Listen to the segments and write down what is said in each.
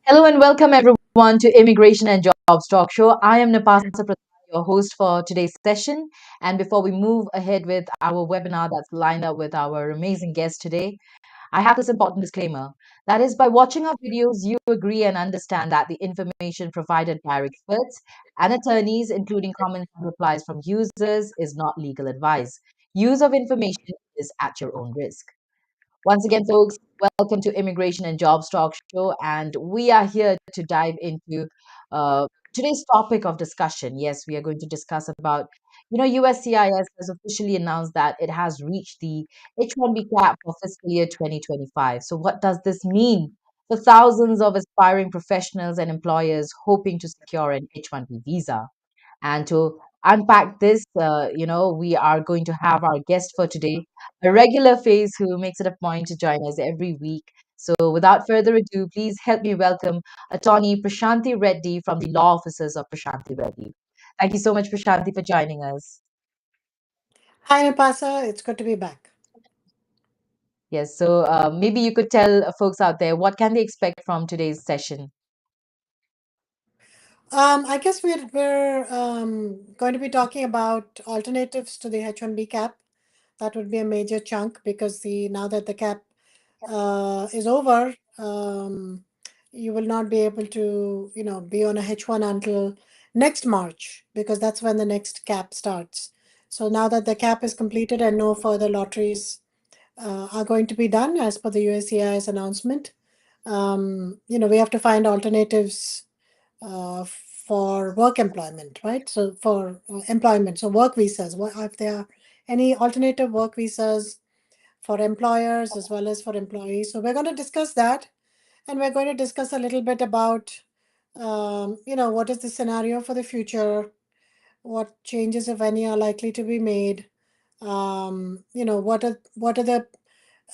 Hello and welcome everyone to Immigration and Jobs Talk Show. I am Napasa Prasad, your host for today's session. And before we move ahead with our webinar that's lined up with our amazing guest today, I have this important disclaimer. That is, by watching our videos, you agree and understand that the information provided by our experts and attorneys, including comments and replies from users, is not legal advice. Use of information is at your own risk. Once again, folks, welcome to Immigration and Jobs Talk Show. And we are here to dive into today's topic of discussion. Yes, we are going to discuss about, USCIS has officially announced that it has reached the H-1B cap for fiscal year 2025. So, what does this mean for thousands of aspiring professionals and employers hoping to secure an H-1B visa? And to unpack this, we are going to have our guest for today, a regular face who makes it a point to join us every week. So, without further ado, please help me welcome Attorney Prashanthi Reddy from the Law Offices of Prashanthi Reddy. Thank you so much, Prashanthi, for joining us. Hi, Napasa. It's good to be back. Yes, so maybe you could tell folks out there what can they expect from today's session. I guess we're going to be talking about alternatives to the H-1B cap. That would be a major chunk because the now that the cap is over, you will not be able to be on a H-1 until next March because that's when the next cap starts. So now that the cap is completed and no further lotteries are going to be done as per the USCIS announcement, we have to find alternatives for work employment, right? So for employment, so work visas. What if there are any alternative work visas for employers as well as for employees? So we're going to discuss that, and we're going to discuss a little bit about, what is the scenario for the future, what changes, if any, are likely to be made. What are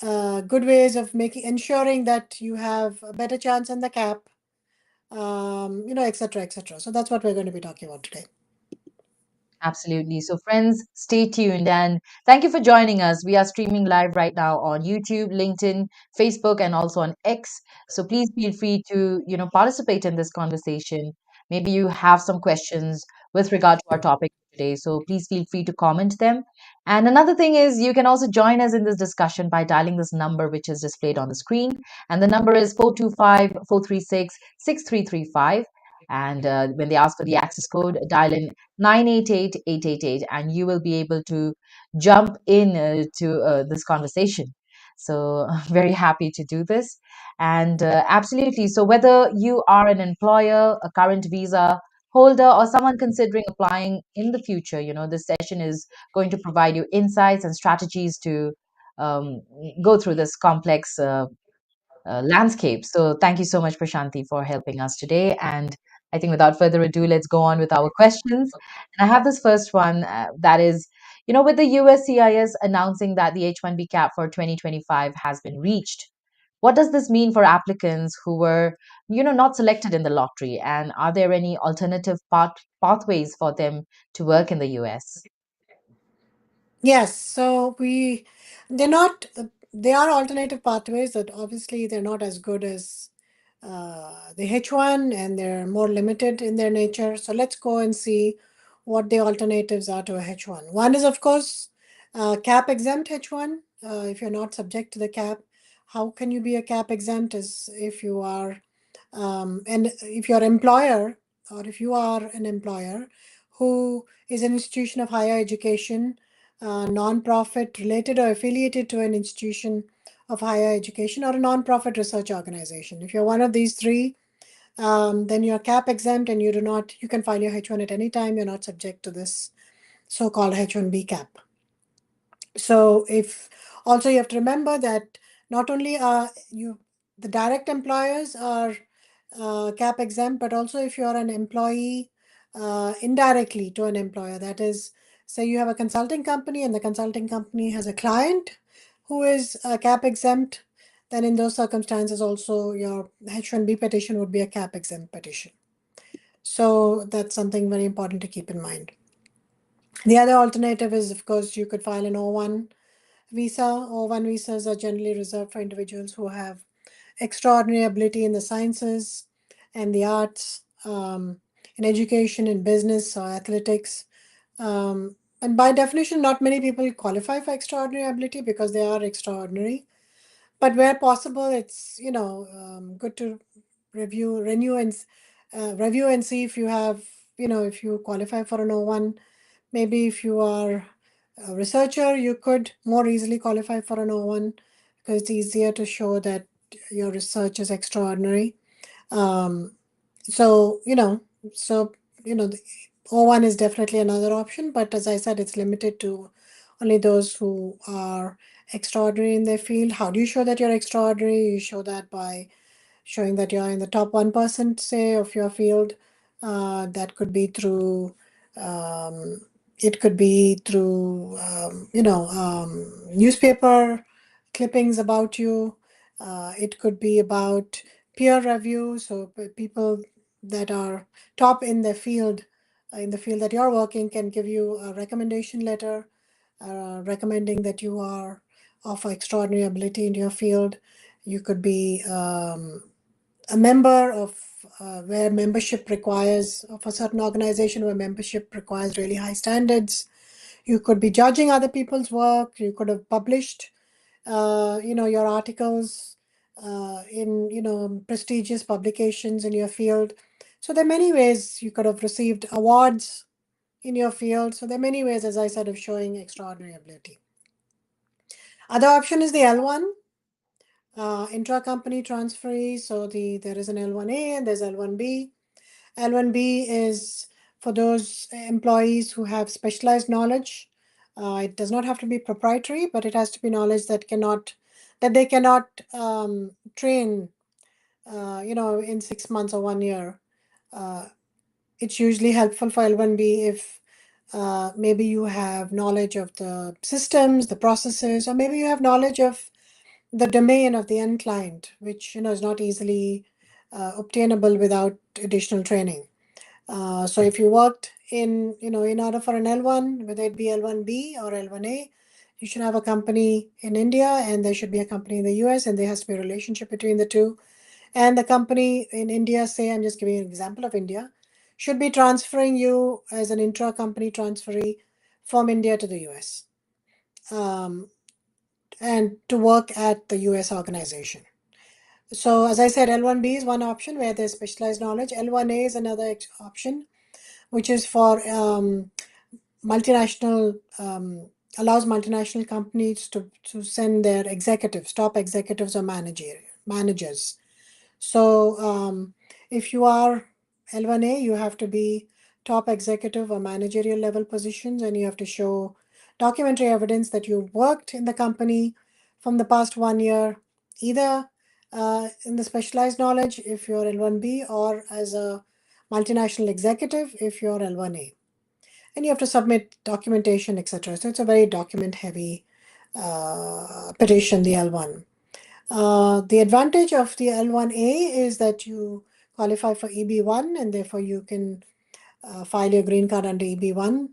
the good ways of making ensuring that you have a better chance in the cap, et cetera, et cetera. So that's what we're going to be talking about today. Absolutely. So, friends, stay tuned and thank you for joining us. We are streaming live right now on YouTube, LinkedIn, Facebook, and also on X. So, please feel free to, participate in this conversation. Maybe you have some questions with regard to our topic today. So, please feel free to comment them. And another thing is, you can also join us in this discussion by dialing this number, which is displayed on the screen. And the number is 425-436-6335. And when they ask for the access code, dial in 988-888 and you will be able to jump in to this conversation. So very happy to do this. And absolutely, so whether you are an employer, a current visa holder, or someone considering applying in the future, this session is going to provide you insights and strategies to um, go through this complex landscape. So thank you so much, Prashanthi, for helping us today. And I think without further ado, let's go on with our questions. And I have this first one that is, with the USCIS announcing that the H-1B cap for 2025 has been reached, what does this mean for applicants who were, not selected in the lottery? And are there any alternative pathways for them to work in the US? Yes, so they're not, they are alternative pathways that obviously they're not as good as the H1 and they're more limited in their nature. So let's go and see what the alternatives are to a H1. One is, of course, cap exempt H1. If you're not subject to the cap, how can you be a cap exempt? Is if you are, and if your employer or if you are an employer who is an institution of higher education, non-profit related or affiliated to an institution of higher education or a non-profit research organization. If you're one of these three, then you're cap exempt and you can file your H1 at any time. You're not subject to this so-called H1B cap. So if also you have to remember that not only are the direct employers are cap exempt, but also if you're an employee indirectly to an employer, that is, say you have a consulting company and the consulting company has a client who is cap exempt, then in those circumstances also your H1B petition would be a cap exempt petition. So that's something very important to keep in mind. The other alternative is, of course, you could file an O1 visa. O1 visas are generally reserved for individuals who have extraordinary ability in the sciences, and the arts, in education, in business or athletics. And by definition, not many people qualify for extraordinary ability because they are extraordinary. But where possible, it's good to review and see if you have if you qualify for an O1. Maybe if you are a researcher, you could more easily qualify for an O1 because it's easier to show that your research is extraordinary. Um, so, the O1 is definitely another option, but as I said, it's limited to only those who are extraordinary in their field. How do you show that you're extraordinary? You show that by showing that you're in the top 1%, say, of your field. That could be through, um, it could be through, newspaper clippings about you. It could be about peer review. So people that are top in their field, in the field that you're working, can give you a recommendation letter recommending that you are of extraordinary ability in your field. You could be a member of where membership requires of a certain organization where membership requires really high standards. You could be judging other people's work. You could have published, your articles in prestigious publications in your field. So there are many ways you could have received awards in your field. So there are many ways, as I said, of showing extraordinary ability. Other option is the L1. Intra-company transferee. So there is an L1A and there's L1B. L1B is for those employees who have specialized knowledge. It does not have to be proprietary, but it has to be knowledge that they cannot train, in 6 months or 1 year. Uh, it's usually helpful for L1B if maybe you have knowledge of the systems, the processes, or maybe you have knowledge of the domain of the end client, which is not easily obtainable without additional training. So if you worked in order for an L1, whether it be L1B or L1A, you should have a company in India and there should be a company in the US, and there has to be a relationship between the two. And the company in India, say, I'm just giving you an example of India, should be transferring you as an intra-company transferee from India to the US, um, and to work at the US organization. So as I said, L1B is one option where there's specialized knowledge. L1A is another option, which is for multinational, allows multinational companies to send their executives, top executives or managers. So if you are L1A, you have to be top executive or managerial level positions, and you have to show documentary evidence that you worked in the company from the past 1 year, either in the specialized knowledge if you're L1B, or as a multinational executive if you're L1A. And you have to submit documentation, etc. So it's a very document heavy petition, the L1. The advantage of the L1A is that you qualify for EB1, and therefore you can file your green card under EB1.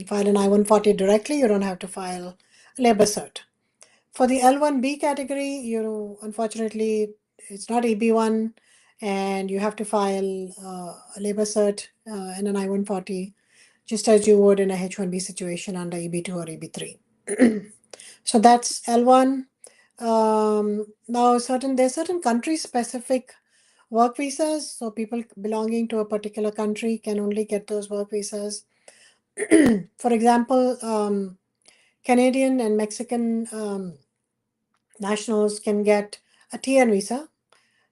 File an I-140 directly, you don't have to file labor cert. For the L1B category, unfortunately, it's not EB1, and you have to file a labor cert and an I-140, just as you would in a H-1B situation under EB2 or EB3. So that's L1. Now, there's certain country-specific work visas. So people belonging to a particular country can only get those work visas. For example, Canadian and Mexican nationals can get a TN visa.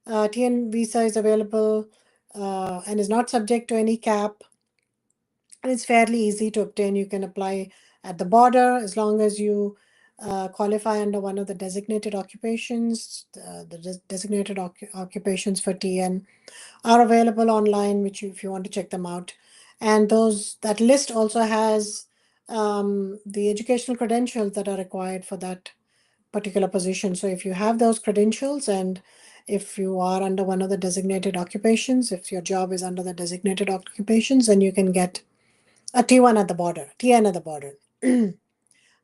TN visa is available and is not subject to any cap, and it's fairly easy to obtain. You can apply at the border as long as you qualify under one of the designated occupations. The designated occupations for TN are available online, which if you want to check them out. And that list also has the educational credentials that are required for that particular position. So if you have those credentials, and if you are under one of the designated occupations, if your job is under the designated occupations, then you can get a T1 at the border, TN at the border.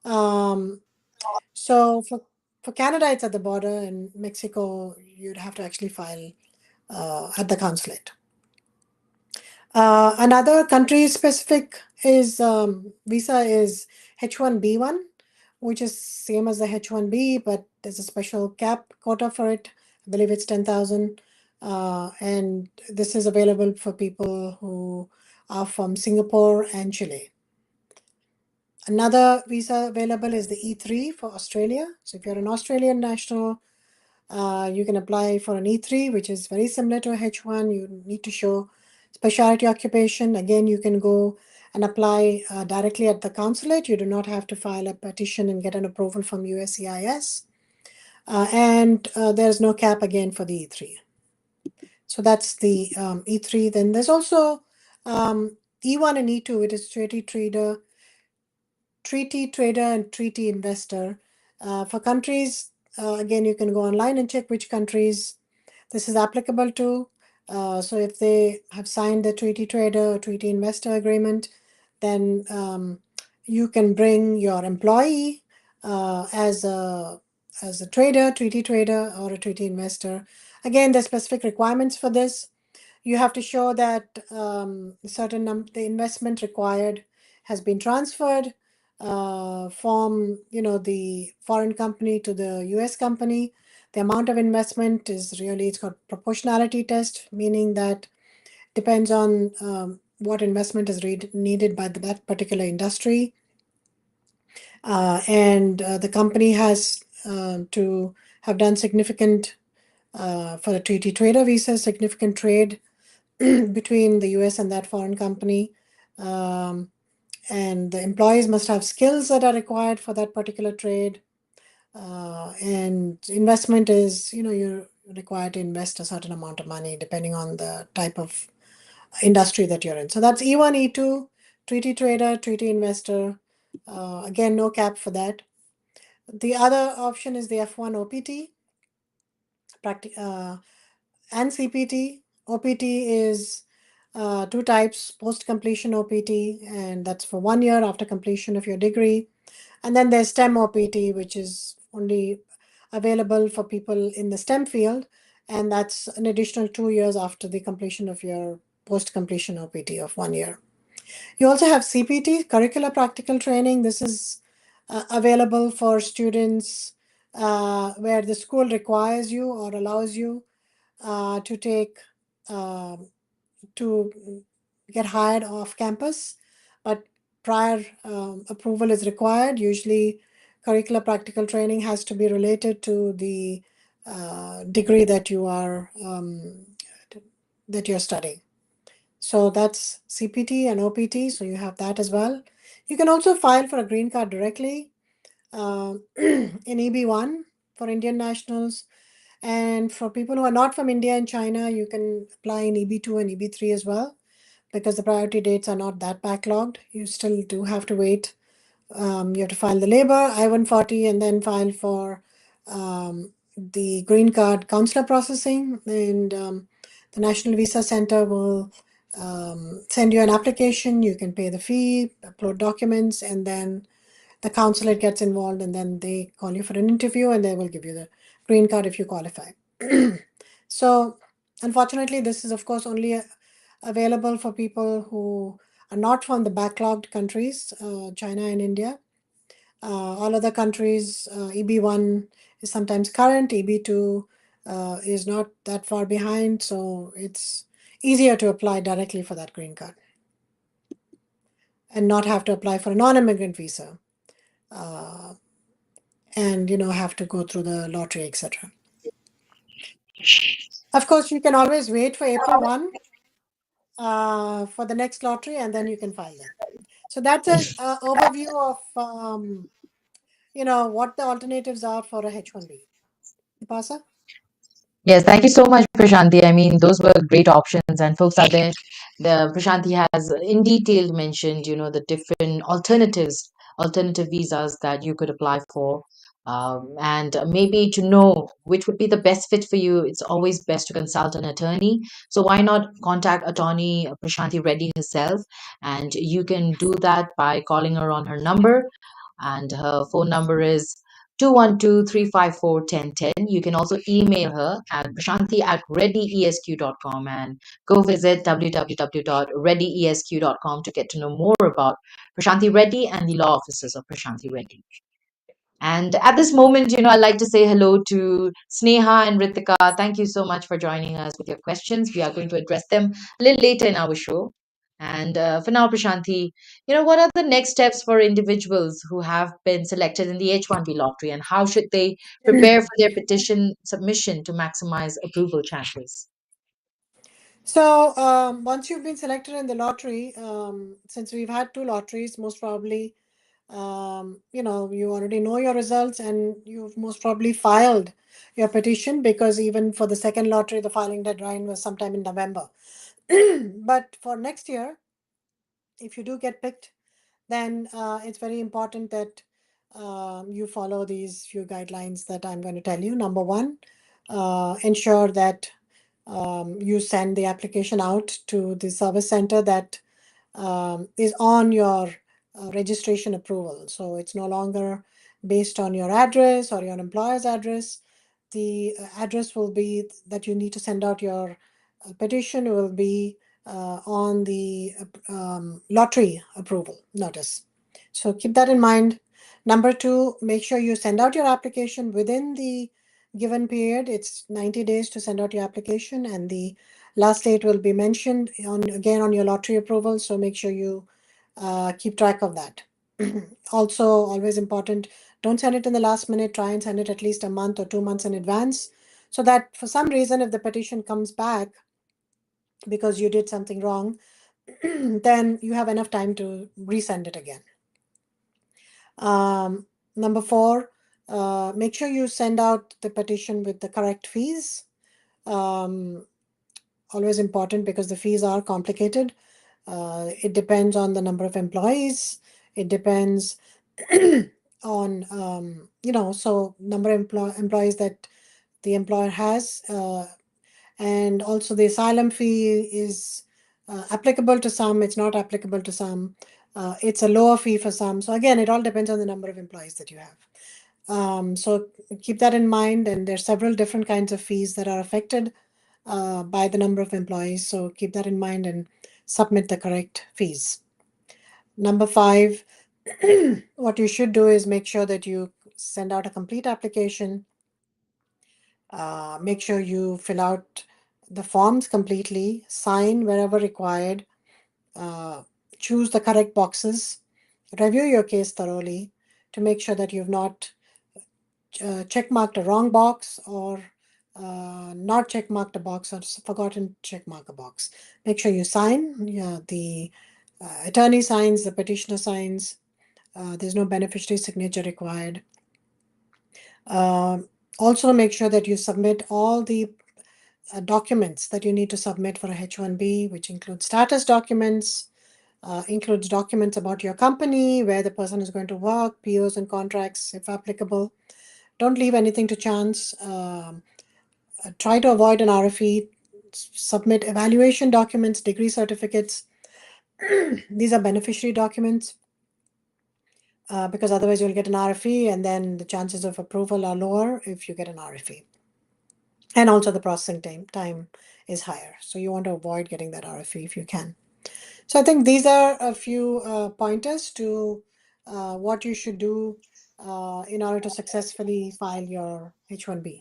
um, so for Canada, it's at the border. In Mexico, you'd have to actually file at the consulate. Another country specific is visa is H-1B1, which is same as the H-1B, but there's a special cap quota for it. I believe it's 10,000. And this is available for people who are from Singapore and Chile. Another visa available is the E3 for Australia. So if you're an Australian national, you can apply for an E3, which is very similar to a H1. You need to show specialty occupation. Again, you can go and apply directly at the consulate. You do not have to file a petition and get an approval from USCIS. And there's no cap again for the E3. So that's the E3. Then there's also E1 and E2, it is treaty trader and treaty investor. For countries, again, you can go online and check which countries this is applicable to. So if they have signed the treaty trader or treaty investor agreement, then you can bring your employee as a trader, treaty trader, or a treaty investor. Again, there's specific requirements for this. You have to show that the investment required has been transferred from the foreign company to the U.S. company. The amount of investment is really, it's got proportionality test, meaning that depends on what investment is needed by that particular industry. And the company has to have done significant, for a treaty trader visa, significant trade between the US and that foreign company. And the employees must have skills that are required for that particular trade. And investment is, you're required to invest a certain amount of money depending on the type of industry that you're in. So that's E1, E2, treaty trader, treaty investor. Again, no cap for that. The other option is the F1 OPT and CPT. OPT is two types, post-completion OPT, and that's for 1 year after completion of your degree. And then there's STEM OPT, which is only available for people in the STEM field, and that's an additional 2 years after the completion of your post-completion OPT of 1 year. You also have CPT, curricular practical training. This is available for students where the school requires you or allows you to take to get hired off campus, but prior approval is required. Usually, curricular practical training has to be related to the degree that you're studying. So that's CPT and OPT. So you have that as well. You can also file for a green card directly in EB1 for Indian nationals. And for people who are not from India and China, you can apply in EB2 and EB3 as well, because the priority dates are not that backlogged. You still do have to wait. You have to file the labor, I-140, and then file for the green card consular processing. And the National Visa Center will send you an application. You can pay the fee, upload documents, and then the consulate gets involved, and then they call you for an interview, and they will give you the green card if you qualify. So, unfortunately, this is, of course, only available for people who are not from the backlogged countries, China and India. All other countries, EB1 is sometimes current, EB2 is not that far behind, so it's easier to apply directly for that green card and not have to apply for a non-immigrant visa. And have to go through the lottery, etc. Of course, you can always wait for April 1 for the next lottery, and then you can file that. So that's an overview of what the alternatives are for a H-1B. Pasa? Yes, thank you so much, Prashanthi. I mean, those were great options, and folks out there, the Prashanthi has in detail mentioned, the different alternatives, alternative visas that you could apply for, and maybe to know which would be the best fit for you. It's always best to consult an attorney. So why not contact attorney Prashanthi Reddy herself, and you can do that by calling her on her number, and her phone number is 212-354-1010. You can also email her at prashanthi@reddyesq.com and go visit www.reddyesq.com to get to know more about Prashanthi Reddy and the law offices of Prashanthi Reddy. And at this moment, I'd like to say hello to Sneha and Ritika. Thank you so much for joining us with your questions. We are going to address them a little later in our show. And for now, Prashanthi, what are the next steps for individuals who have been selected in the H-1B lottery, and how should they prepare for their petition submission to maximize approval chances? So once you've been selected in the lottery, since we've had two lotteries, most probably, you already know your results and you've most probably filed your petition, because even for the second lottery, the filing deadline was sometime in November. But for next year, if you do get picked, then it's very important that you follow these few guidelines that I'm going to tell you. Number one, ensure that you send the application out to the service center that is on your registration approval. So it's no longer based on your address or your employer's address. The address will be that you need to send out your petition will be on the lottery approval notice. So keep that in mind. Number two, make sure you send out your application within the given period. It's 90 days to send out your application, and the last date will be mentioned on your lottery approval. So make sure you keep track of that. Also, always important, don't send it in the last minute. Try and send it at least a month or 2 months in advance, so that for some reason, if the petition comes back because you did something wrong, then you have enough time to resend it again. Number four, make sure you send out the petition with the correct fees. Always important, because the fees are complicated. It depends on the number of employees. It depends on, so number of employees that the employer has. And also the asylum fee is applicable to some, it's not applicable to some. It's a lower fee for some. So again, it all depends on the number of employees that you have. So keep that in mind, and there's several different kinds of fees that are affected by the number of employees. So keep that in mind and submit the correct fees. Number five, what you should do is make sure that you send out a complete application. Make sure you fill out the forms completely, sign wherever required, uh, choose the correct boxes, review your case thoroughly to make sure that you've not checkmarked a wrong box, or not checkmarked a box, or forgotten to checkmark a box. Make sure you sign. Yeah, the attorney signs, the petitioner signs. There's no beneficiary signature required. Also, make sure that you submit all the documents that you need to submit for a H-1B, which includes status documents, includes documents about your company, where the person is going to work, POs and contracts, if applicable. Don't leave anything to chance. Try to avoid an RFE. Submit evaluation documents, degree certificates. These are beneficiary documents, because otherwise you'll get an RFE, and then the chances of approval are lower if you get an RFE. And also the processing time is higher. So you want to avoid getting that RFE if you can. So I think these are a few pointers to what you should do in order to successfully file your H-1B.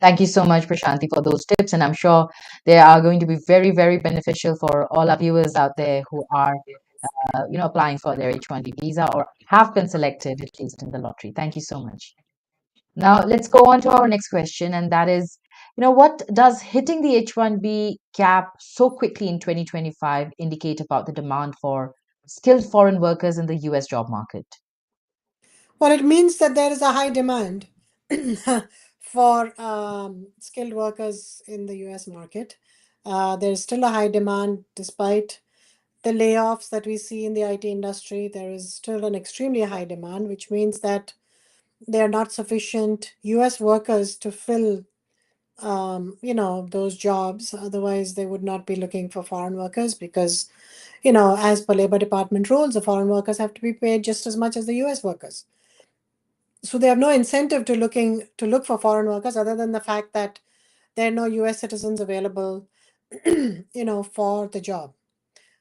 Thank you so much, Prashanthi, for those tips. And I'm sure they are going to be very, very beneficial for all our viewers out there who are, applying for their H-1B visa or have been selected, at least in the lottery. Thank you so much. Now, let's go on to our next question. And that is, what does hitting the H-1B cap so quickly in 2025 indicate about the demand for skilled foreign workers in the US job market? Well, it means that there is a high demand for skilled workers in the US market. There's still a high demand despite the layoffs that we see in the IT industry. There is still an extremely high demand, which means that there are not sufficient US workers to fill those jobs. Otherwise, they would not be looking for foreign workers, because, as per Labor Department rules, the foreign workers have to be paid just as much as the US workers. So they have no incentive to look for foreign workers other than the fact that there are no US citizens available, for the job.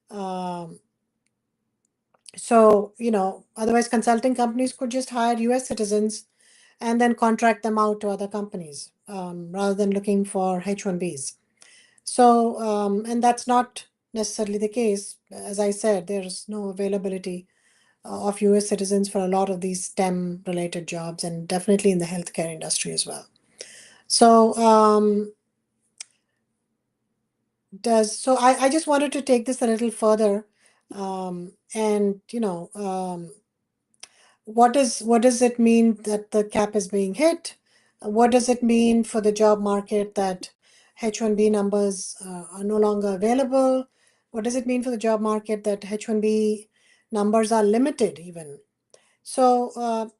Um, so, otherwise consulting companies could just hire US citizens and then contract them out to other companies, rather than looking for H-1Bs. So, and that's not necessarily the case. As I said, there's no availability of US citizens for a lot of these STEM related jobs, and definitely in the healthcare industry as well. So, I just wanted to take this a little further, and what does it mean that the cap is being hit? What does it mean for the job market that H-1B numbers are no longer available? What does it mean for the job market that H-1B numbers are limited even? So,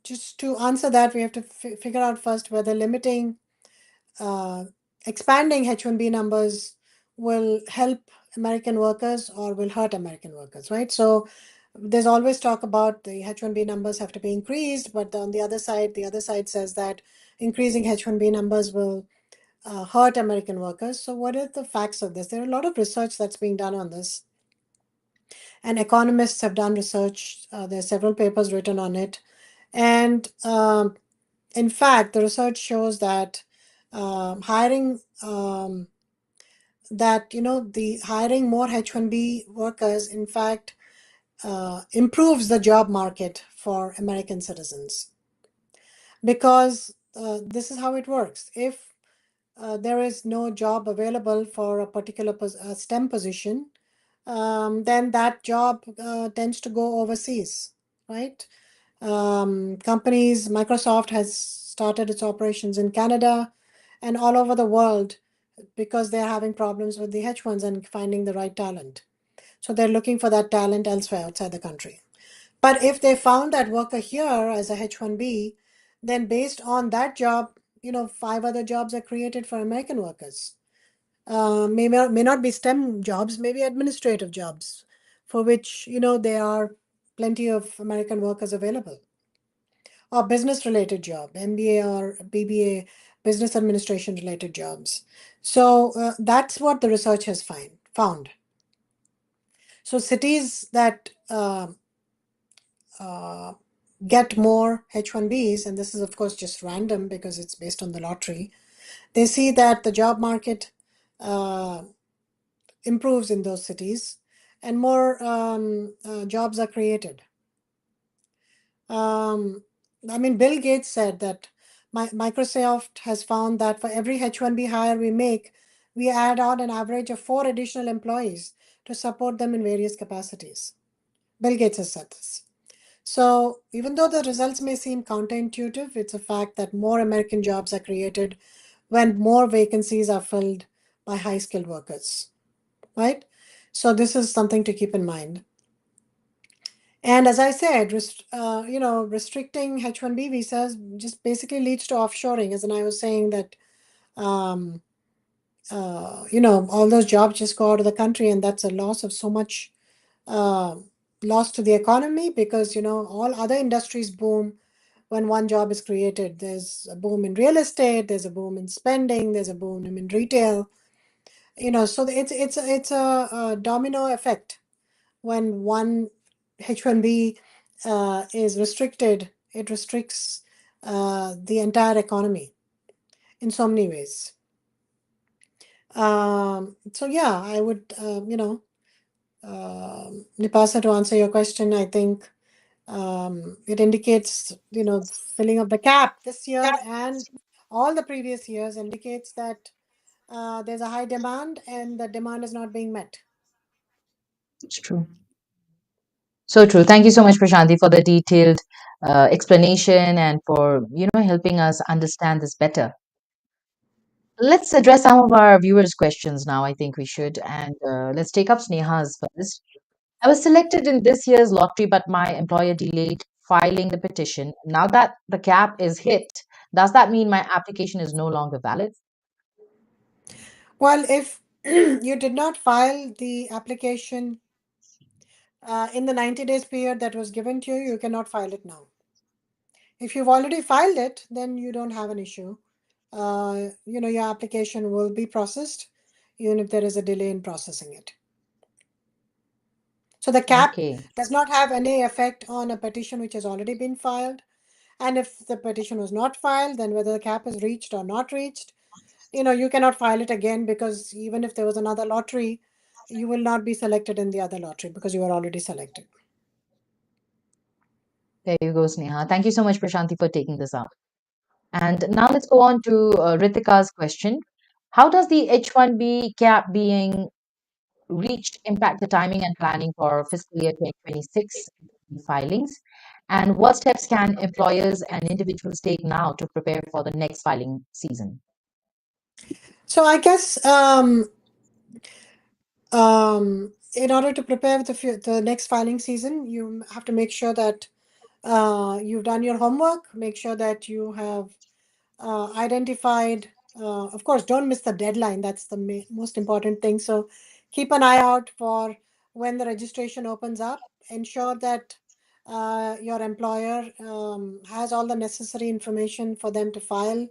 just to answer that, we have to figure out first whether limiting, uh, expanding H-1B numbers will help American workers or will hurt American workers, right? So there's always talk about the H-1B numbers have to be increased, but on the other side says that increasing H-1B numbers will hurt American workers. So what are the facts of this? There are a lot of research that's being done on this, and economists have done research. There are several papers written on it, and in fact, the research shows that hiring the hiring more H-1B workers, in fact, improves the job market for American citizens, because this is how it works. If there is no job available for a particular STEM position, then that job tends to go overseas, right? Microsoft has started its operations in Canada and all over the world because they're having problems with the H1s and finding the right talent. So they're looking for that talent elsewhere outside the country. But if they found that worker here as a H1B, then based on that job, five other jobs are created for American workers. May not be STEM jobs, maybe administrative jobs, for which there are plenty of American workers available, or business related job, MBA or BBA, business administration related jobs. So that's what the research has found. So cities that uh, get more H-1Bs, and this is of course just random because it's based on the lottery, they see that the job market uh, improves in those cities and more jobs are created. Um, I mean, Bill Gates said that Microsoft has found that for every H-1B hire we make, we add on an average of 4 additional employees to support them in various capacities. Bill Gates has said this. So even though the results may seem counterintuitive, it's a fact that more American jobs are created when more vacancies are filled by high-skilled workers, right? So this is something to keep in mind. And as I said, restricting H-1B visas just basically leads to offshoring. As and I was saying that, um, all those jobs just go out of the country, and that's a loss of so much uh, loss to the economy because all other industries boom when one job is created. There's a boom in real estate, there's a boom in spending, there's a boom in retail. So it's a domino effect. When one H-1B is restricted, it restricts the entire economy in so many ways. So yeah, I would, Nipasa, to answer your question, I think it indicates, filling of the cap this year and all the previous years indicates that there's a high demand and the demand is not being met. It's true. So true. Thank you so much, Prashanthi, for the detailed explanation and for helping us understand this better. Let's address some of our viewers' questions now. I think we should, and let's take up Sneha's first. I was selected in this year's lottery, but my employer delayed filing the petition. Now that the cap is hit, does that mean my application is no longer valid? Well, if you did not file the application in the 90 days period that was given to you, you cannot file it now. If you've already filed it, then you don't have an issue. Your application will be processed even if there is a delay in processing it. So the cap Okay. does not have any effect on a petition which has already been filed. And if the petition was not filed, then whether the cap is reached or not reached, you cannot file it again, because even if there was another lottery, you will not be selected in the other lottery because you were already selected. There you go, Sneha. Thank you so much, Prashanthi, for taking this up. And now let's go on to Ritika's question. How does the H-1B cap being reached impact the timing and planning for fiscal year 2026 filings? And what steps can employers and individuals take now to prepare for the next filing season? So I guess in order to prepare the next filing season, you have to make sure that you've done your homework, make sure that you have identified, of course, don't miss the deadline. That's the most important thing. So keep an eye out for when the registration opens up. Ensure that your employer has all the necessary information for them to file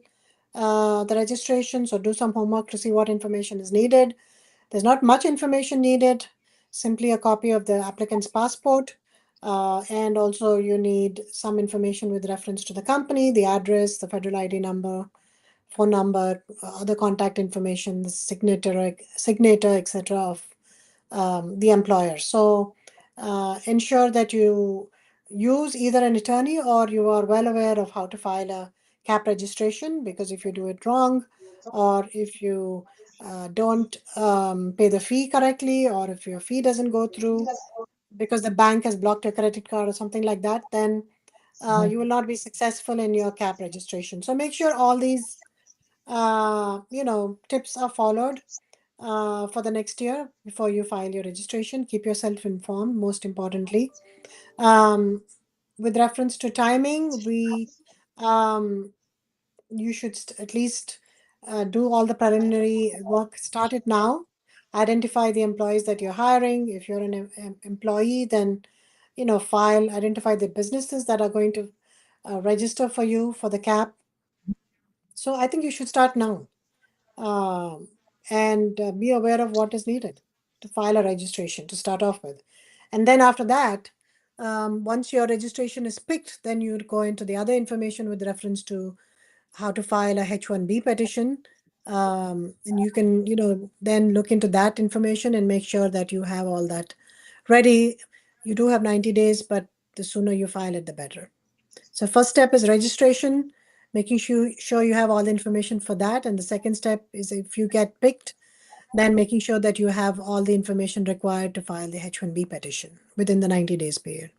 the registration. So do some homework to see what information is needed. There's not much information needed, simply a copy of the applicant's passport. And also, you need some information with reference to the company, the address, the federal ID number, phone number, other contact information, the signature, etc. of the employer. So ensure that you use either an attorney or you are well aware of how to file a CAP registration, because if you do it wrong, or if you don't pay the fee correctly, or if your fee doesn't go through because the bank has blocked your credit card or something like that, then you will Mhm. not be successful in your CAP registration. So make sure all these tips are followed for the next year before you file your registration. Keep yourself informed, most importantly. Um, with reference to timing, um, you should at least do all the preliminary work. Start it now. Identify the employees that you're hiring. If you're an employee, then identify the businesses that are going to register for you for the CAP. So I think you should start now, um, and be aware of what is needed to file a registration to start off with. And then after that, once your registration is picked, then you would go into the other information with reference to how to file a H-1B petition. And you can, then look into that information and make sure that you have all that ready. You do have 90 days, but the sooner you file it, the better. So first step is registration, making sure you have all the information for that. And the second step is, if you get picked, then making sure that you have all the information required to file the H-1B petition within the 90 days period.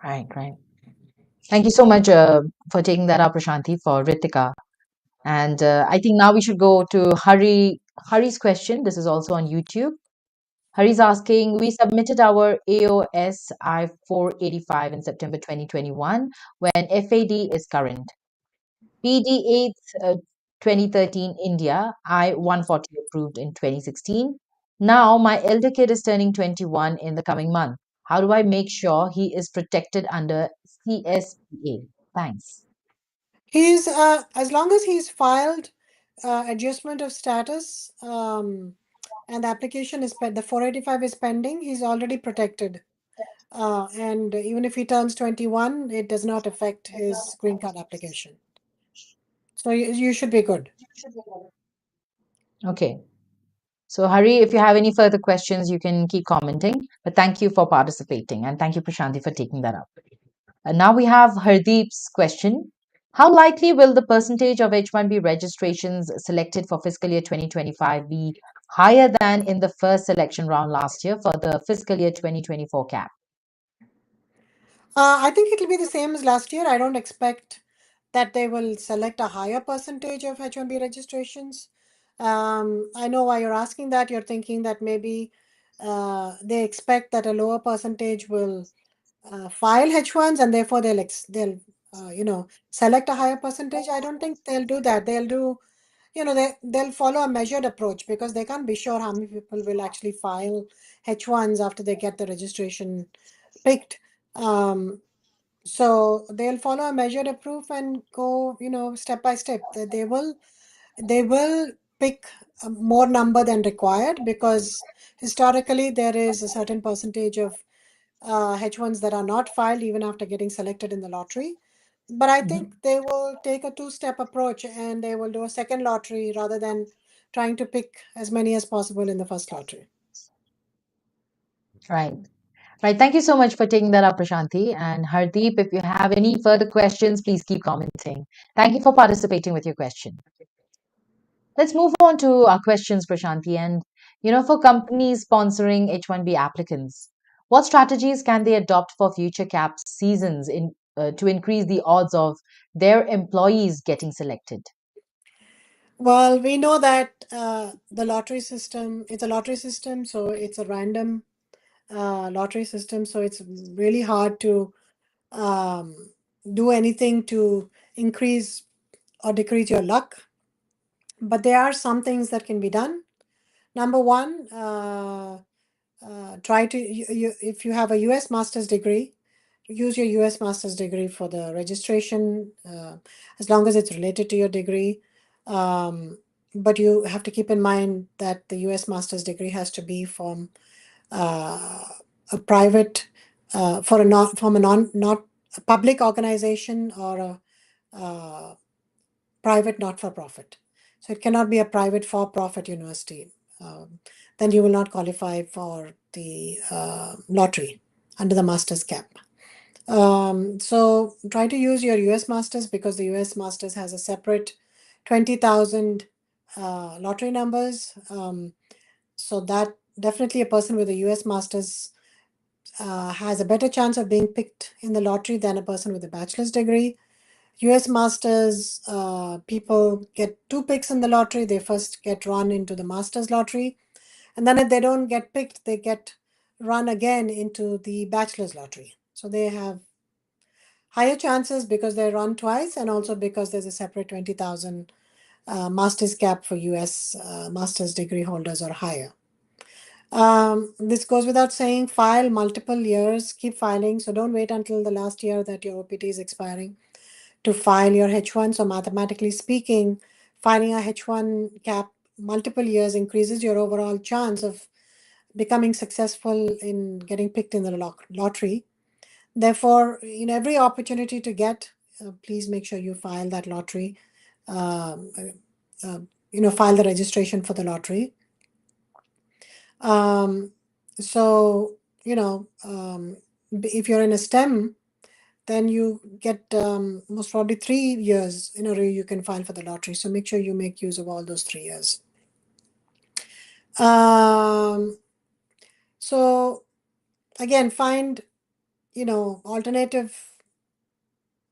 Right, right. Thank you so much for taking that up, Prashanthi, for Ritika. And I think now we should go to Hari's question. This is also on YouTube. Hari's asking, we submitted our AOS I-485 in September 2021 when FAD is current. PD 8th, 2013 India, I-140 approved in 2016. Now my elder kid is turning 21 in the coming month. How do I make sure he is protected under CSPA? Thanks. He's as long as he's filed adjustment of status, and the application is the 485 is pending, he's already protected. And even if he turns 21, it does not affect his green card application. So you should be good. Okay. So, Hari, if you have any further questions, you can keep commenting. But thank you for participating. And thank you, Prashanthi, for taking that up. And now we have Hardeep's question. How likely will the percentage of H-1B registrations selected for fiscal year 2025 be higher than in the first selection round last year for the fiscal year 2024 cap? I think it'll be the same as last year. I don't expect that they will select a higher percentage of H-1B registrations. I know why you're asking that. You're thinking that maybe they expect that a lower percentage will file H1s, and therefore they'll select a higher percentage. I don't think they'll do that. They'll do, they'll follow a measured approach, because they can't be sure how many people will actually file H1s after they get the registration picked. Um, So they'll follow a measured approach and go, step by step. They will pick a more number than required, because historically there is a certain percentage of H1s that are not filed even after getting selected in the lottery. But I think Mhm. they will take a two-step approach, and they will do a second lottery rather than trying to pick as many as possible in the first lottery. Right. Right. Thank you so much for taking that up, Prashanthi. And Hardeep, if you have any further questions, please keep commenting. Thank you for participating with your question. Let's move on to our questions, Prashanthi. And, for companies sponsoring H-1B applicants, what strategies can they adopt for future cap seasons to increase the odds of their employees getting selected? Well, we know that the lottery system, it's a lottery system, so it's a random lottery system, so it's really hard to um, do anything to increase or decrease your luck. But there are some things that can be done. Number one, try to if you have a U.S. master's degree, use your U.S. master's degree for the registration, as long as it's related to your degree. Um, but you have to keep in mind that the U.S. master's degree has to be from uh, a private, for a not from a non not a public organization, or a private not-for-profit. So it cannot be a private for-profit university. Um, then you will not qualify for the lottery under the master's cap. So try to use your US Masters, because the US Masters has a separate 20,000 lottery numbers. So that definitely a person with a US Masters has a better chance of being picked in the lottery than a person with a bachelor's degree. US Masters people get two picks in the lottery. They first get run into the Masters lottery, and then if they don't get picked, they get run again into the Bachelor's lottery. So they have higher chances because they run twice, and also because there's a separate 20,000 Masters cap for US Master's degree holders or higher. This goes without saying, file multiple years, keep filing. So don't wait until the last year that your OPT is expiring to file your H1. So mathematically speaking, filing a H1 cap multiple years increases your overall chance of becoming successful in getting picked in the lottery. Therefore, in every opportunity to get, please make sure you file that lottery, um, file the registration for the lottery. Um, so, if you're in a STEM, then you get most probably 3 years in a row you can file for the lottery. So make sure you make use of all those 3 years. Um, so again, find alternative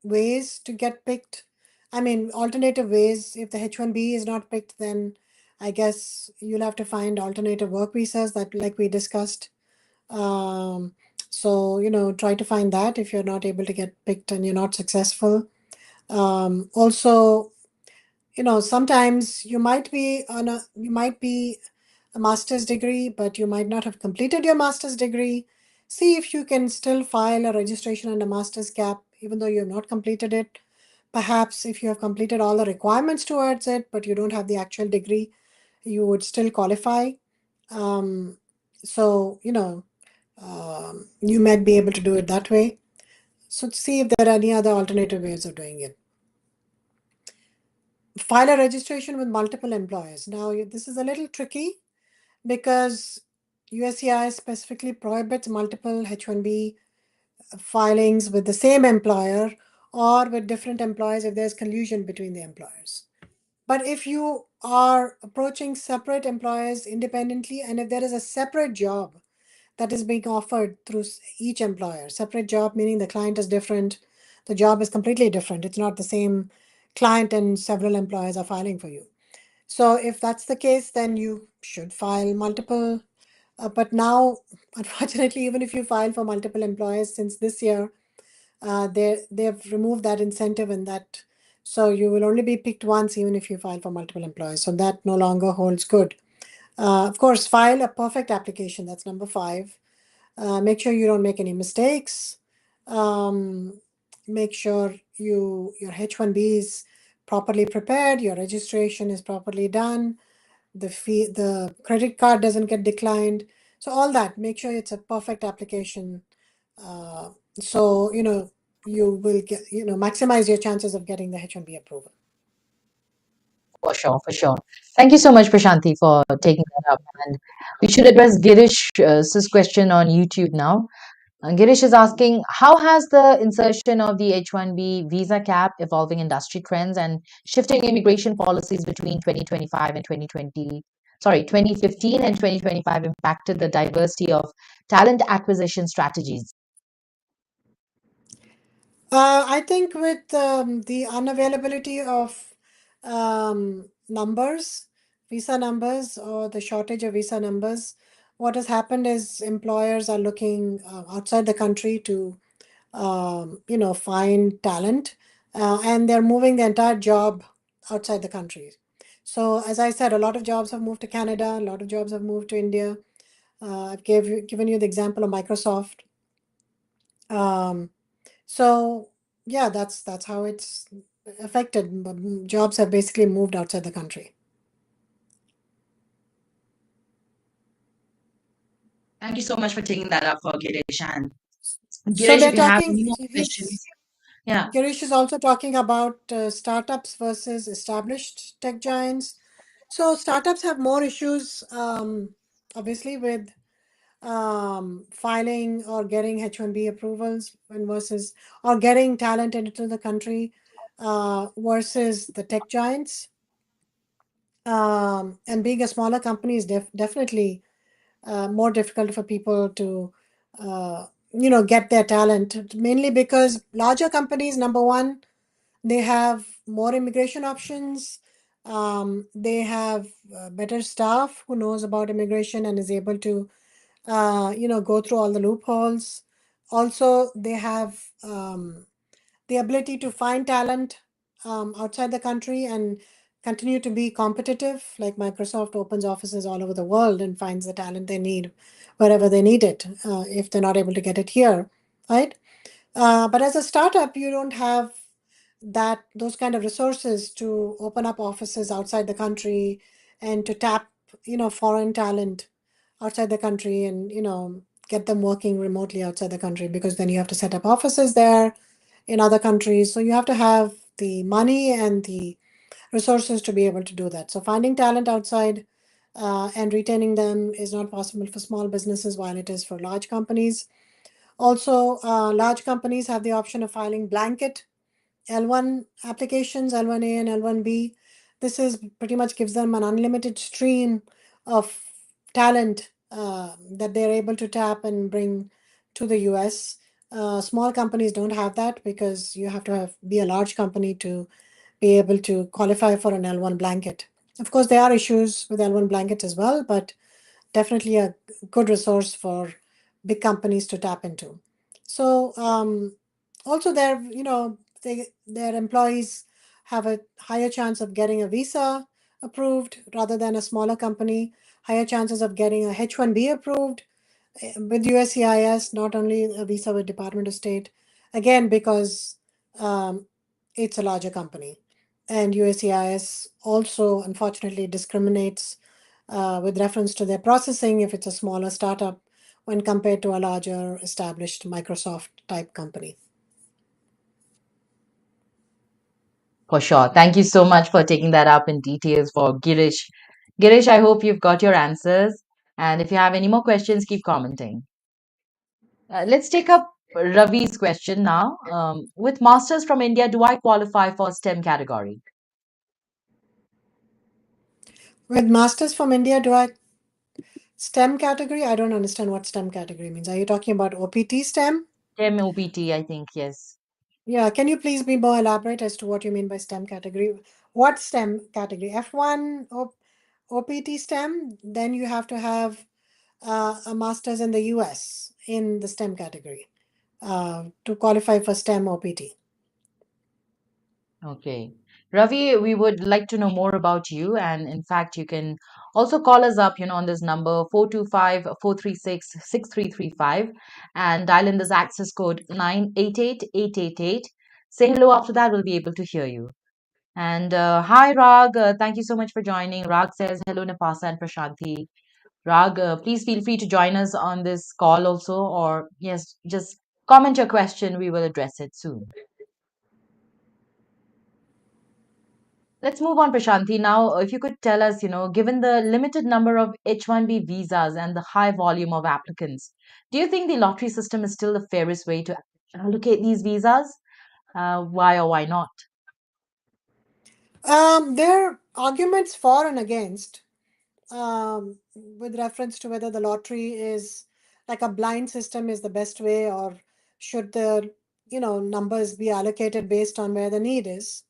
ways to get picked. I mean, alternative ways. If the H-1B is not picked, then I guess you'll have to find alternative work visas, that like we discussed. Um, so try to find that if you're not able to get picked and you're not successful. Also, sometimes you might be a master's degree, but you might not have completed your master's degree. See if you can still file a registration and a master's cap even though you have not completed it. Perhaps if you have completed all the requirements towards it, but you don't have the actual degree, you would still qualify. Um, so you might be able to do it that way. So see if there are any other alternative ways of doing it. File a registration with multiple employers. Now, this is a little tricky because USCIS specifically prohibits multiple H-1B filings with the same employer or with different employers if there's collusion between the employers. But if you are approaching separate employers independently, and if there is a separate job that is being offered through each employer, separate job meaning the client is different, the job is completely different. It's not the same client and several employers are filing for you. So if that's the case, then you should file multiple. But now, unfortunately, even if you file for multiple employers since this year, they've removed that incentive, and that, so you will only be picked once even if you file for multiple employers. So that no longer holds good. Of course, file a perfect application. That's number 5. Make sure you don't make any mistakes. Um, make sure your H-1B is properly prepared, your registration is properly done, the credit card doesn't get declined. So all that, make sure it's a perfect application. Uh, so you will get maximize your chances of getting the H-1B approval. For sure, for sure. Thank you so much, Prashanthi, for taking that up. And we should address Girish's question on YouTube now. Girish is asking, how has the insertion of the H-1B visa cap evolving industry trends and shifting immigration policies between 2025 and 2020, sorry, 2015 and 2025 impacted the diversity of talent acquisition strategies? I think with the unavailability of numbers, visa numbers, or the shortage of visa numbers, what has happened is employers are looking outside the country to find talent, and they're moving the entire job outside the country. So, as I said, a lot of jobs have moved to Canada, a lot of jobs have moved to India. Given you the example of Microsoft. Um, so, yeah, that's how it's affected. Jobs have basically moved outside the country. Thank you so much for taking that up for Girish. And So Girish, they're if you have talking. any more questions, yeah. Girish is also talking about startups versus established tech giants. So startups have more issues, obviously, with filing or getting H-1B approvals and versus or getting talent into the country versus the tech giants. And being a smaller company is definitely more difficult for people to get their talent, mainly because larger companies, number one, they have more immigration options. They have better staff who knows about immigration and is able to go through all the loopholes. Also, they have the ability to find talent outside the country and continue to be competitive. Like Microsoft opens offices all over the world and finds the talent they need wherever they need it, if they're not able to get it here, right? But as a startup, you don't have those kind of resources to open up offices outside the country and to tap foreign talent outside the country and get them working remotely outside the country, because then you have to set up offices there in other countries. So you have to have the money and the resources to be able to do that. So finding talent outside and retaining them is not possible for small businesses, while it is for large companies. Also, large companies have the option of filing blanket L1 applications, L1A and L1B. This is pretty much gives them an unlimited stream of talent that they're able to tap and bring to the US. Small companies don't have that because you have to be a large company to be able to qualify for an L1 blanket. Of course, there are issues with L1 blanket as well, but definitely a good resource for big companies to tap into. So also their employees have a higher chance of getting a visa approved rather than a smaller company, higher chances of getting a H-1B approved with USCIS, not only a visa with Department of State, again, because um, it's a larger company. And USCIS also, unfortunately, discriminates with reference to their processing if it's a smaller startup when compared to a larger established Microsoft type company. For sure. Thank you so much for taking that up in details for Girish. Girish, I hope you've got your answers. And if you have any more questions, keep commenting. Let's take up Ravi's question now. With masters from India, do I qualify for STEM category? With Masters from India, do I STEM category? I don't understand what STEM category means. Are you talking about OPT STEM? STEM OPT, I think, yes. Yeah, can you please be more elaborate as to what you mean by STEM category? What STEM category? F1 OPT STEM? Then you have to have a master's in the US in the STEM category to qualify for STEM OPT. Okay. Ravi, we would like to know more about you. And in fact, you can also call us up, on this number 425-436-6335 and dial in this access code 988-888. Say hello. After that, we'll be able to hear you. And hi, Rag. Thank you so much for joining. Rag says hello, Napasa and Prashanthi. Rag, please feel free to join us on this call also, or yes, just comment your question. We will address it soon. Let's move on, Prashanthi. Now, if you could tell us, given the limited number of H-1B visas and the high volume of applicants, do you think the lottery system is still the fairest way to allocate these visas? Why or why not? There are arguments for and against, with reference to whether the lottery is like a blind system is the best way, or should the numbers be allocated based on where the need is,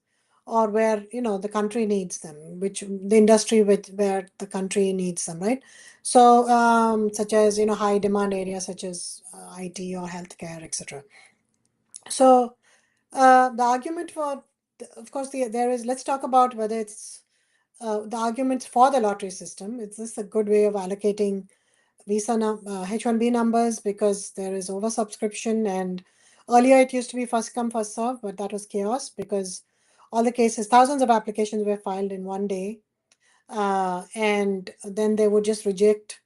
or where the country needs them, which the industry with where the country needs them, right? So, such as high demand areas such as IT or healthcare, etc. So, the argument for, of course, there is. Let's talk about whether it's the arguments for the lottery system. Is this a good way of allocating H-1B numbers, because there is oversubscription, and earlier it used to be first come first serve, but that was chaos because all the cases, thousands of applications were filed in one day, and then they would just reject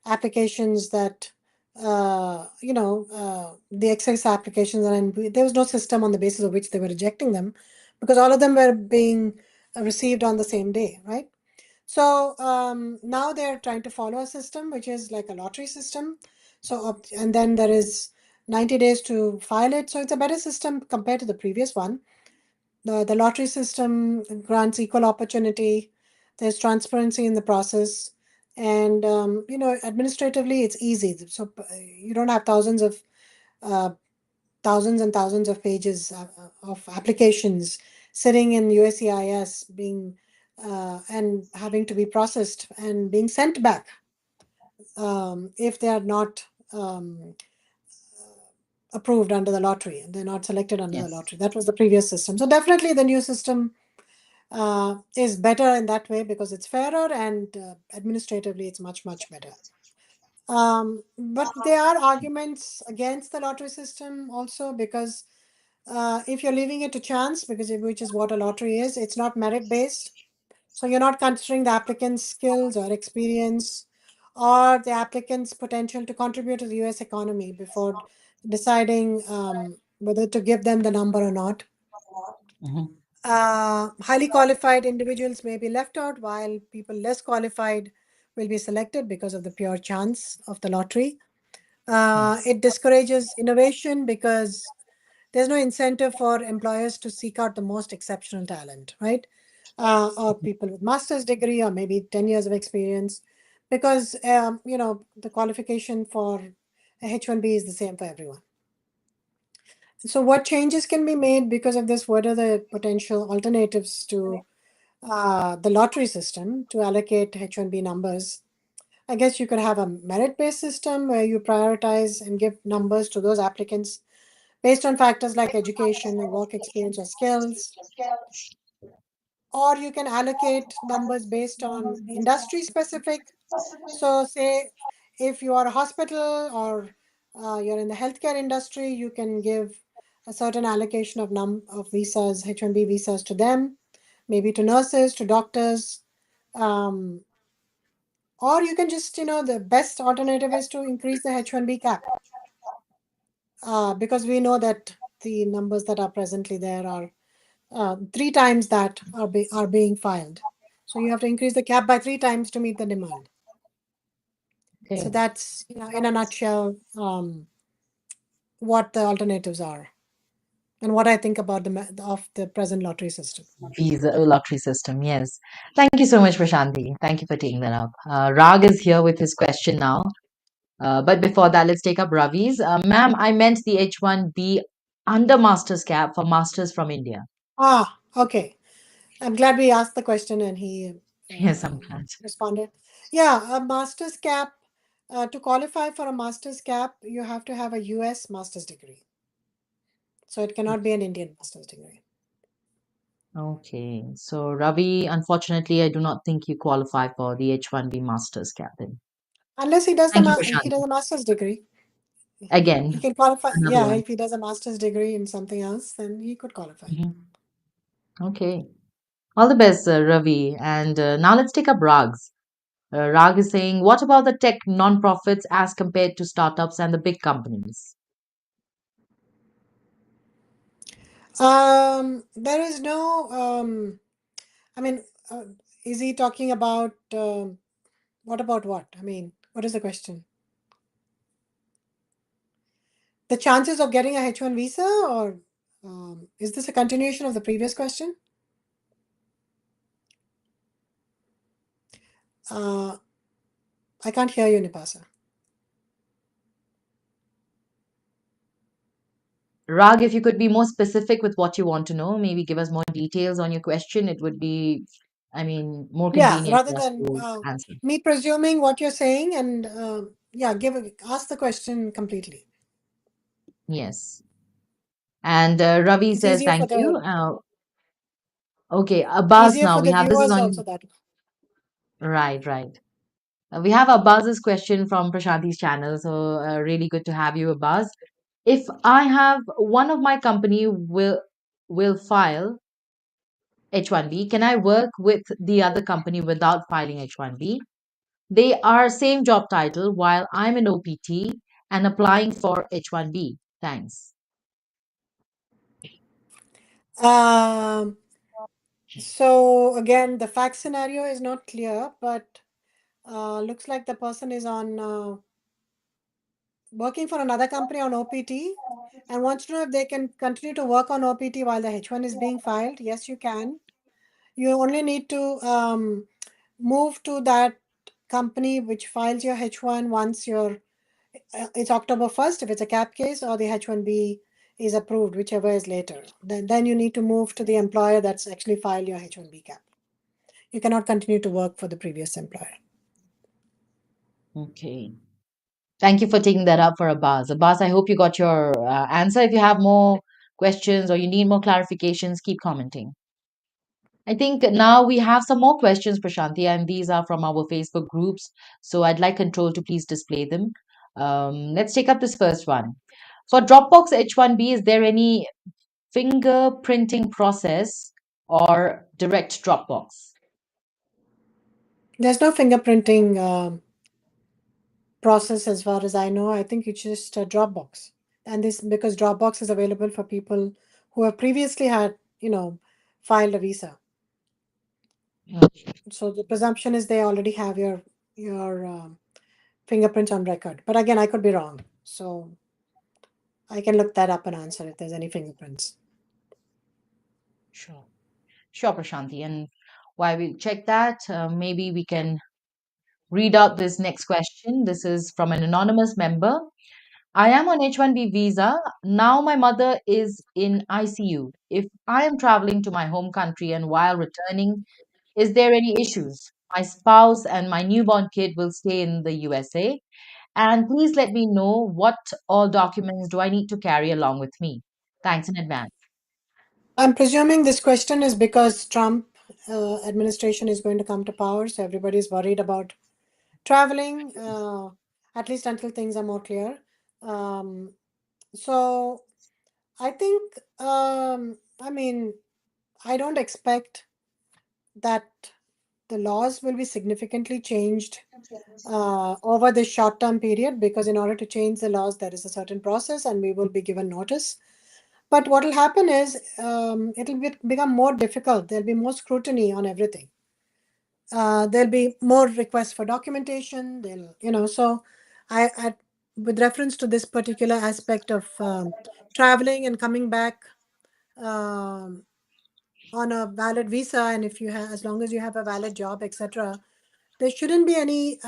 applications that the excess applications, and there was no system on the basis of which they were rejecting them, because all of them were being received on the same day, right? So now they're trying to follow a system which is like a lottery system. So and then there is 90 days to file it. So it's a better system compared to the previous one. The lottery system grants equal opportunity. There's transparency in the process, and administratively it's easy. So you don't have uh, thousands and thousands of pages of applications sitting in USCIS being and having to be processed and being sent back if they are not um, approved under the lottery and they're not selected under the Yes. lottery. That was the previous system. So definitely the new system is better in that way because it's fairer, and administratively it's much, much better. But there are arguments against the lottery system also, because if you're leaving it to chance, which is what a lottery is, it's not merit based. So you're not considering the applicant's skills or experience or the applicant's potential to contribute to the US economy before deciding whether to give them the number or not. Hmm. Highly qualified individuals may be left out, while people less qualified will be selected because of the pure chance of the lottery. Yes. It discourages innovation because there's no incentive for employers to seek out the most exceptional talent, right? Or people with master's degree or maybe 10 years of experience, because the qualification for a H-1B is the same for everyone. So what changes can be made because of this? What are the potential alternatives to the lottery system to allocate H-1B numbers? I guess you could have a merit-based system where you prioritize and give numbers to those applicants based on factors like education or work experience or skills. Or you can allocate numbers based on industry specific. So say if you are a hospital or you're in the healthcare industry, you can give a certain allocation of of visas, H-1B visas to them, maybe to nurses, to doctors. Um, or you can just, the best alternative is to increase the H-1B cap, because we know that the numbers that are presently there are three times that are being filed. So you have to increase the cap by three times to meet the demand. So Okay. that's, in a nutshell, what the alternatives are and what I think about of the present lottery system. Visa lottery system. Yes. Thank you so much, Prashanthi. Thank you for taking that up. Rag is here with his question now. But before that, let's take up Ravi's. Ma'am, I meant the H-1B under master's cap for masters from India. Okay. I'm glad we asked the question and he Yes, sometimes. responded. Yeah, a master's cap. To qualify for a master's cap, you have to have a US master's degree. So it cannot be an Indian master's degree. Okay. So, Ravi, unfortunately, I do not think you qualify for the H-1B master's cap then. Unless he does Thank you, he does Prashanthi. a master's degree. he Again, can qualify. another Yeah, one. if he does a master's degree in something else, then he could qualify. Mhm. Okay. All the best, Ravi. And now let's take up Rags. Rag is saying, what about the tech non-profits as compared to startups and the big companies? There is no. I mean, is he talking about what about what? I mean, what is the question? The chances of getting a H-1 visa, or is this a continuation of the previous question? Uh, I can't hear you, Nipasa. Rag, if you could be more specific with what you want to know, maybe give us more details on your question, it would be, I mean, more Yeah, convenient rather for us than to answer. me presuming what you're saying, and yeah, ask the question completely. Yes. And Ravi It's says, easier for thank you. the Okay, Abbas now. We have this is viewers on. also that. Right, right. We have Abbas's question from Prashanti's channel. So really good to have you, Abbas. If I have one of my company will file H-1B, can I work with the other company without filing H-1B? They are same job title while I'm an OPT and applying for H-1B. Thanks. Um, so again, the fact scenario is not clear, but looks like the person is on working for another company on OPT and wants to know if they can continue to work on OPT while the H1 is being filed. Yes, you can. You only need to move to that company which files your H1 once it's October 1st if it's a cap case, or the H1B is approved, whichever is later. Then you need to move to the employer that's actually filed your H1B cap. You cannot continue to work for the previous employer. Okay. Thank you for taking that up for Abbas. Abbas, I hope you got your answer. If you have more questions or you need more clarifications, keep commenting. I think now we have some more questions, Prashanti, and these are from our Facebook groups. So I'd like control to please display them. Let's take up this first one. For Dropbox H1B, is there any fingerprinting process or direct Dropbox? There's no fingerprinting process as far as I know. I think it's just a Dropbox. And this because Dropbox is available for people who have previously had, filed a visa. Okay, So the presumption is they already have your fingerprints on record. But again, I could be wrong. So I can look that up and answer if there's any fingerprints. sure. Sure, Prashanti. And while we check that, maybe we can read out this next question. This is from an anonymous member. I am on H-1B visa. Now my mother is in ICU. If I am traveling to my home country and while returning, is there any issues? My spouse and my newborn kid will stay in the USA. And please let me know what all documents do I need to carry along with me. Thanks in advance. I'm presuming this question is because Trump administration is going to come to power, so everybody's worried about traveling, at least until things are more clear. Um, so I think, I mean, I don't expect that the laws will be significantly changed over this short term period, because in order to change the laws, there is a certain process and we will be given notice. But what will happen is become more difficult. There'll be more scrutiny on everything. There'll be more requests for documentation. So I with reference to this particular aspect of traveling and coming back um, on a valid visa, and if you have, as long as you have a valid job, etc., there shouldn't be any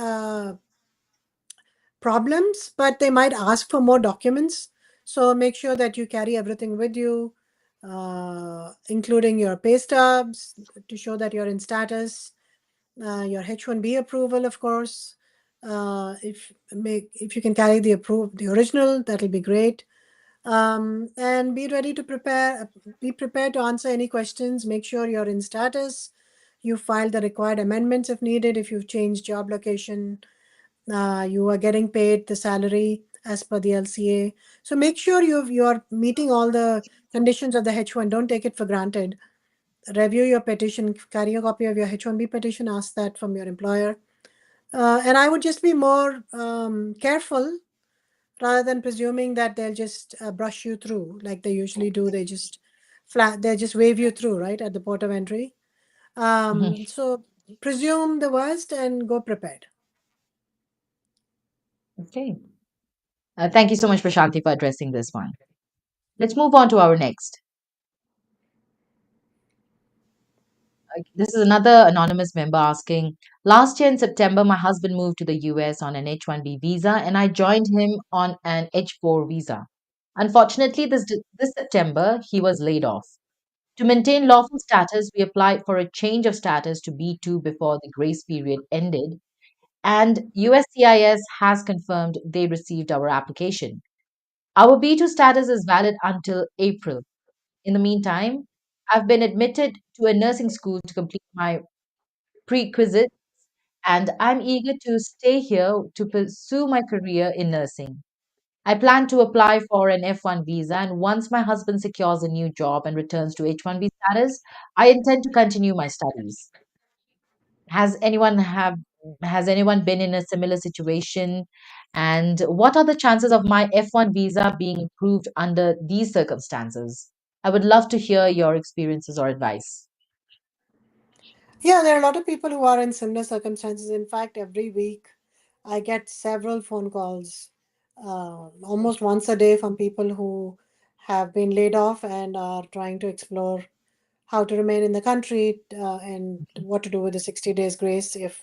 problems, but they might ask for more documents. So make sure that you carry everything with you, including your pay stubs to show that you're in status, your H-1B approval, of course. If you can carry the original, that'll be great. And be ready to be prepared to answer any questions. Make sure you're in status. You file the required amendments if needed. If you've changed job location, you are getting paid the salary as per the LCA. So make sure you're meeting all the conditions of the H1. Don't take it for granted. Review your petition, carry a copy of your H1B petition, ask that from your employer. And I would just be more careful rather than presuming that they'll just brush you through like they usually do. They just wave you through, right, at the port of entry. Mhm. So presume the worst and go prepared. Okay. Thank you so much, Prashanthi, for addressing this one. Let's move on to our next. This is another anonymous member asking, last year in September, my husband moved to the US on an H-1B visa and I joined him on an H-4 visa. Unfortunately, this September, he was laid off. To maintain lawful status, we applied for a change of status to B2 before the grace period ended, and USCIS has confirmed they received our application. Our B2 status is valid until April. In the meantime, I've been admitted to a nursing school to complete my prerequisites, and I'm eager to stay here to pursue my career in nursing. I plan to apply for an F1 visa, and once my husband secures a new job and returns to H-1B status, I intend to continue my studies. Has anyone have has anyone been in a similar situation? And what are the chances of my F1 visa being approved under these circumstances? I would love to hear your experiences or advice. Yeah, there are a lot of people who are in similar circumstances. In fact, every week I get several phone calls, almost once a day, from people who have been laid off and are trying to explore how to remain in the country and what to do with the 60 days grace if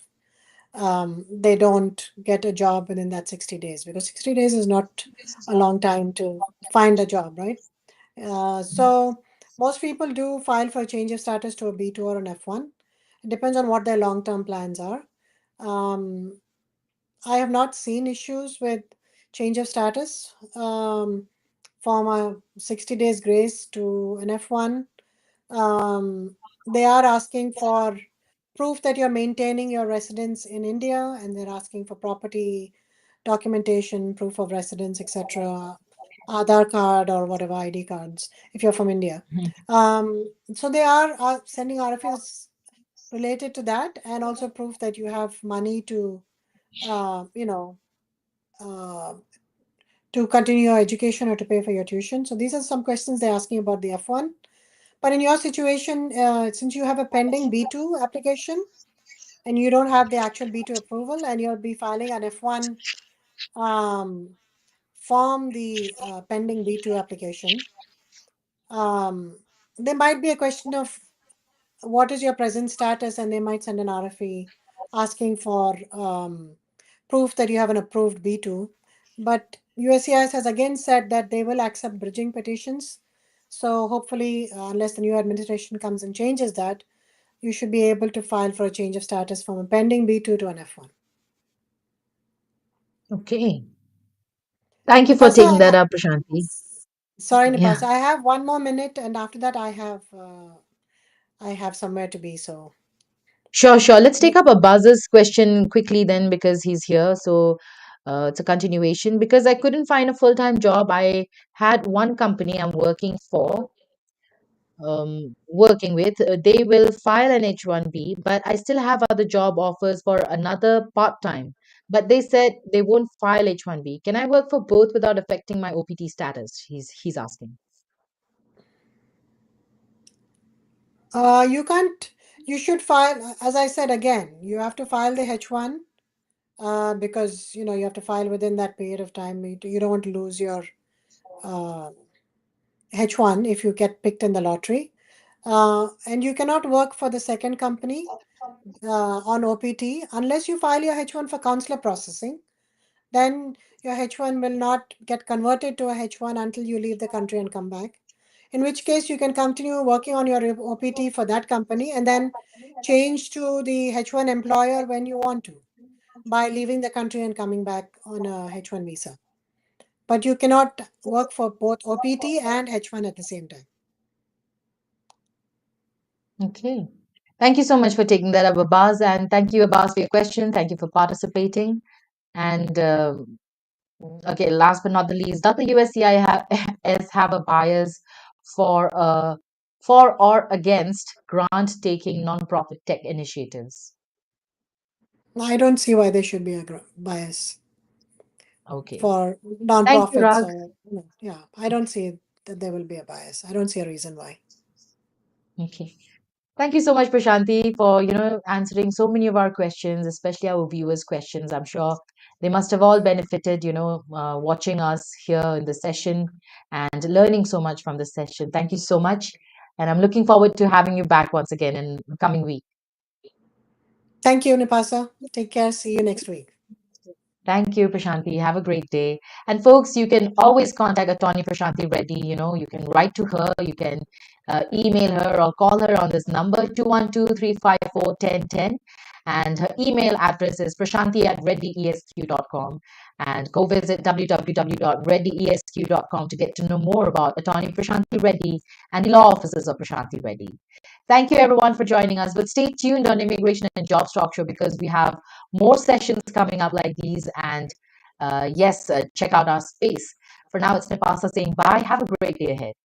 they don't get a job within that 60 days, because 60 days is not a long time to find a job, right? So most people do file for a change of status to a B2 or an F1. It depends on what their long-term plans are. Um, I have not seen issues with change of status from a 60 days grace to an F1. They are asking for proof that you're maintaining your residence in India, and they're asking for property documentation, proof of residence, etc., Aadhaar card or whatever ID cards if you're from India. Mhm. So they are sending RFUs related to that, and also proof that you have money to, uh, you know, uh, to continue your education or to pay for your tuition. So these are some questions they're asking about the F1. But in your situation, since you have a pending B2 application and you don't have the actual B2 approval, and you'll be filing an F1 um, from the pending B2 application, um, there might be a question of what is your present status, and they might send an RFE asking for proof that you have an approved B2. But USCIS has again said that they will accept bridging petitions. So hopefully, unless the new administration comes and changes that, you should be able to file for a change of status from a pending B2 to an F1. Okay. Thank you for Nipasa, taking that up, Prashanti. sorry, Yeah. Nipasa, I have one more minute, and after that, I have somewhere to be. So Sure, sure. Let's take up a buzz's question quickly then because he's here. So it's a continuation. Because I couldn't find a full-time job, I had one company I'm working with. They will file an H-1B, but I still have other job offers for another part-time. But they said they won't file H-1B. Can I work for both without affecting my OPT status? He's asking. you can't, you should file, as I said again, you have to file the H1 because you have to file within that period of time. You don't want to lose your uh, H1 if you get picked in the lottery. And you cannot work for the second company on OPT unless you file your H1 for consular processing. Then your H1 will not get converted to a H1 until you leave the country and come back. In which case, you can continue working on your OPT for that company and then change to the H1 employer when you want to by leaving the country and coming back on a H1 visa. But you cannot work for both OPT and H1 at the same time. Okay. Thank you so much for taking that up, Abbas. And thank you, Abbas, for your question. Thank you for participating. And Okay, last but not the least, does the USCIS have a bias for or against grant taking nonprofit tech initiatives? I don't see why there should be a bias Okay. for Thank you, nonprofits. Rag. Or yeah, I don't see that there will be a bias. I don't see a reason why. Okay. Thank you so much, Prashanthi, for answering so many of our questions, especially our viewers' questions. I'm sure they must have all benefited, watching us here in the session and learning so much from the session. Thank you so much, and I'm looking forward to having you back once again in the coming week. Thank you, Nipasa. Take care. See you next week. Thank you, Prashanthi. Have a great day. And folks, you can always contact Attorney Prashanthi Reddy. You can write to her, you can email her or call her on this number 212-354-1010. And her email address is prashanthi@reddyesq.com. And go visit www.reddyesq.com to get to know more about Attorney Prashanthi Reddy and the law offices of Prashanthi Reddy. Thank you, everyone, for joining us. But stay tuned on Immigration and Jobs Talk Show because we have more sessions coming up like these. And yes, check out our space. For now, it's Napasa saying bye. Have a great day ahead.